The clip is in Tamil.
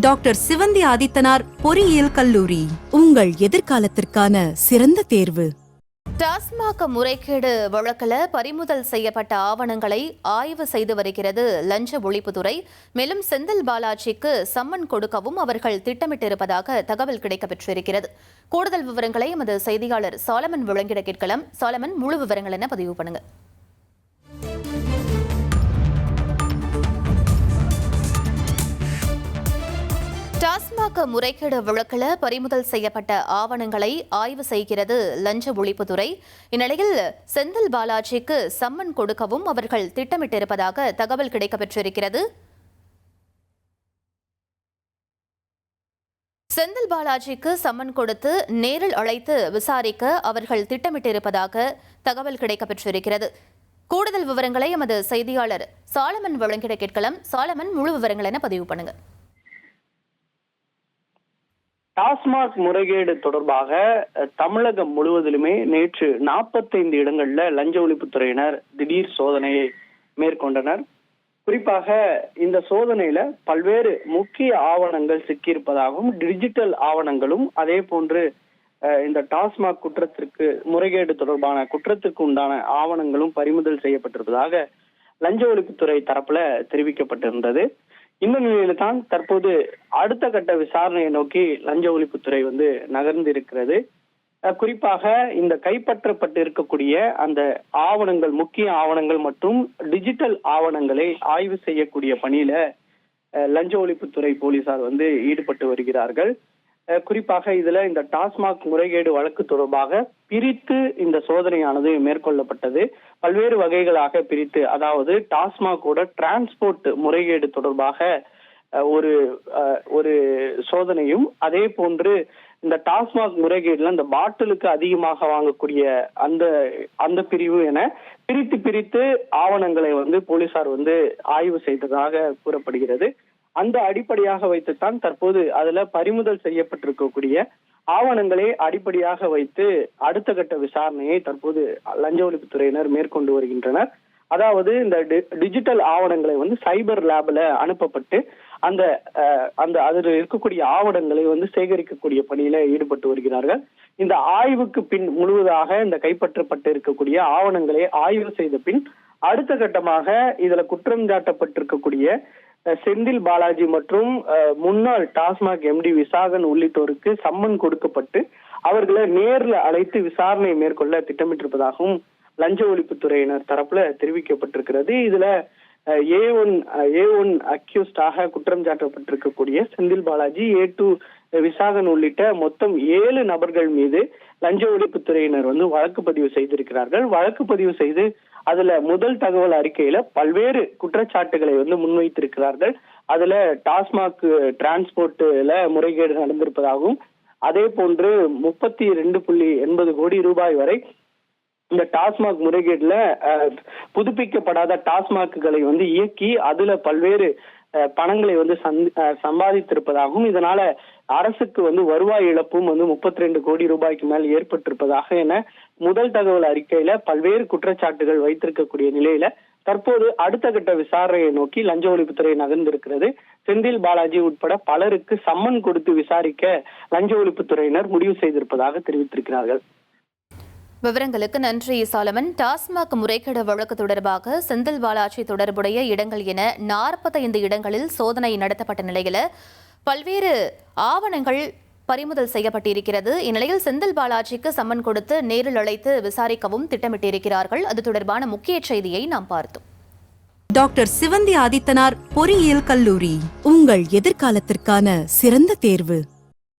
டாக்டர் சிவந்தி ஆதித்தனார் பொறியியல் கல்லூரி, உங்கள் எதிர்காலத்திற்கான சிறந்த தேர்வு. டாஸ்மாக் முறைகேடு வழக்கில் பறிமுதல் செய்யப்பட்ட ஆவணங்களை ஆய்வு செய்து வருகிறது லஞ்ச ஒழிப்புத்துறை. மேலும் செந்தில் பாலாஜிக்கு சம்மன் கொடுக்கவும் அவர்கள் திட்டமிட்டிருப்பதாக தகவல் கிடைக்கப்பெற்றிருக்கிறது. கூடுதல் விவரங்களை எமது செய்தியாளர் சாலமன் வழங்கிட கேட்கலாம். சாலமன், முழு விவரங்கள் என்ன பதிவு பண்ணுங்க. டாஸ்மாக் முறைகேடு வழக்கில் பறிமுதல் செய்யப்பட்ட ஆவணங்களை ஆய்வு செய்கிறது லஞ்ச ஒழிப்புத்துறை. இந்நிலையில் செந்தில் பாலாஜிக்கு சம்மன் கொடுக்கவும் அவர்கள் திட்டமிட்டிருப்பதாக தகவல் கிடைக்கப்பெற்றிருக்கிறது. செந்தில் பாலாஜிக்கு சம்மன் கொடுத்து நேரில் அழைத்து விசாரிக்க அவர்கள் திட்டமிட்டிருப்பதாக தகவல் கிடைக்கப்பெற்றிருக்கிறது. கூடுதல் விவரங்களை எமது செய்தியாளர் சாலமன் வழங்கிட கேட்கலாம். சாலமன், முழு விவரங்கள் என பதிவு பண்ணுங்க. டாஸ்மாக் முறைகேடு தொடர்பாக தமிழகம் முழுவதிலுமே நேற்று 45 இடங்கள்ல லஞ்ச ஒழிப்புத்துறையினர் திடீர் சோதனையை மேற்கொண்டனர். குறிப்பாக இந்த சோதனையில பல்வேறு முக்கிய ஆவணங்கள் சிக்கியிருப்பதாகவும், டிஜிட்டல் ஆவணங்களும் அதே போன்று இந்த டாஸ்மாக் குற்றத்திற்கு முறைகேடு தொடர்பான குற்றத்திற்கு உண்டான ஆவணங்களும் பறிமுதல் செய்யப்பட்டிருப்பதாக லஞ்ச ஒழிப்புத்துறை தரப்புல தெரிவிக்கப்பட்டிருந்தது. இந்த நிலையில தான் தற்போது அடுத்த கட்ட விசாரணையை நோக்கி லஞ்ச ஒழிப்புத்துறை நகர்ந்து இருக்கிறது. குறிப்பாக இந்த கைப்பற்றப்பட்டு இருக்கக்கூடிய அந்த ஆவணங்கள், முக்கிய ஆவணங்கள் மற்றும் டிஜிட்டல் ஆவணங்களை ஆய்வு செய்யக்கூடிய பணியில லஞ்ச ஒழிப்புத்துறை போலீசார் ஈடுபட்டு வருகிறார்கள். குறிப்பாக இதுல இந்த டாஸ்மாக் முறைகேடு வழக்கு தொடர்பாக பிரித்து இந்த சோதனையானது மேற்கொள்ளப்பட்டது. பல்வேறு வகைகளாக பிரித்து, அதாவது டாஸ்மாகோட டிரான்ஸ்போர்ட் முறைகேடு தொடர்பாக ஒரு சோதனையும், அதே போன்று இந்த டாஸ்மாக் முறைகேடுல இந்த பாட்டிலுக்கு அதிகமாக வாங்கக்கூடிய அந்த பிரிவு என பிரித்து ஆவணங்களை போலீசார் ஆய்வு செய்ததாக கூறப்படுகிறது. அந்த அடிப்படையாக வைத்துத்தான் தற்போது அதுல பறிமுதல் செய்யப்பட்டிருக்கக்கூடிய ஆவணங்களை அடிப்படையாக வைத்து அடுத்த கட்ட விசாரணையை தற்போது லஞ்ச ஒழிப்புத்துறையினர் மேற்கொண்டு வருகின்றனர். அதாவது இந்த டிஜிட்டல் ஆவணங்களை சைபர் லேப்ல அனுப்பப்பட்டு அந்த அதில் இருக்கக்கூடிய ஆவணங்களை சேகரிக்கக்கூடிய பணியில ஈடுபட்டு வருகிறார்கள். இந்த ஆய்வுக்கு பின் முழுவதாக இந்த கைப்பற்றப்பட்டு இருக்கக்கூடிய ஆவணங்களை ஆய்வு செய்த பின் அடுத்த கட்டமாக இதுல குற்றம் சாட்டப்பட்டிருக்கக்கூடிய செந்தில் பாலாஜி மற்றும் முன்னாள் டாஸ்மாக் எம்டி விசாகன் உள்ளிட்டோருக்கு சம்மன் கொடுக்கப்பட்டு அவர்களை நேர்ல அழைத்து விசாரணை மேற்கொள்ள திட்டமிட்டிருப்பதாகவும் லஞ்ச ஒழிப்புத்துறையினர் தரப்புல தெரிவிக்கப்பட்டிருக்கிறது. இதுல A1 அக்யூஸ்டாக குற்றம் சாட்டப்பட்டிருக்கக்கூடிய செந்தில் பாலாஜி, A2 விசாகன் உள்ளிட்ட மொத்தம் 7 நபர்கள் மீது லஞ்ச ஒழிப்புத்துறையினர் வழக்கு பதிவு செய்திருக்கிறார்கள். வழக்கு பதிவு செய்து அதுல முதல் தகவல் அறிக்கையில பல்வேறு குற்றச்சாட்டுகளை முன்வைத்திருக்கிறார்கள். அதுல டாஸ்மாக் டிரான்ஸ்போர்ட்ல முறைகேடு நடந்திருப்பதாகவும், அதே போன்று 32.80 கோடி ரூபாய் வரை இந்த டாஸ்மாக் முறைகேடுல புதுப்பிக்கப்படாத டாஸ்மாக்குகளை இயக்கி அதுல பல்வேறு பணங்களை சம்பாதித்திருப்பதாகவும், இதனால அரசுக்கு வருவாய் இழப்பும் 32 கோடி ரூபாய்க்கு மேல் ஏற்பட்டிருப்பதாக என முதல் தகவல் அறிக்கையில பல்வேறு குற்றச்சாட்டுகள் வைத்திருக்கக்கூடிய நிலையில தற்போது அடுத்த கட்ட விசாரணையை நோக்கி லஞ்ச ஒழிப்புத்துறை நகர்ந்திருக்கிறது. செந்தில் பாலாஜி உட்பட பலருக்கு சம்மன் கொடுத்து விசாரிக்க லஞ்ச ஒழிப்புத்துறையினர் முடிவு செய்திருப்பதாக தெரிவித்திருக்கிறார்கள். விவரங்களுக்கு நன்றி சாலமன். டாஸ்மாக் முறைகேடு வழக்கு தொடர்பாக செந்தில் பாலாஜி தொடர்புடைய இடங்கள் என 45 இடங்களில் சோதனை நடத்தப்பட்ட நிலையில பல்வேறு ஆவணங்கள் பறிமுதல் செய்யப்பட்டிருக்கிறது. இந்நிலையில் செந்தில் பாலாஜிக்கு சம்மன் கொடுத்து நேரில் அழைத்து விசாரிக்கவும் திட்டமிட்டிருக்கிறார்கள். அது தொடர்பான முக்கிய செய்தியை நாம் பார்த்தோம். டாக்டர் சிவந்தி ஆதித்தனார் பொறியியல் கல்லூரி, உங்கள் எதிர்காலத்திற்கான சிறந்த தேர்வு.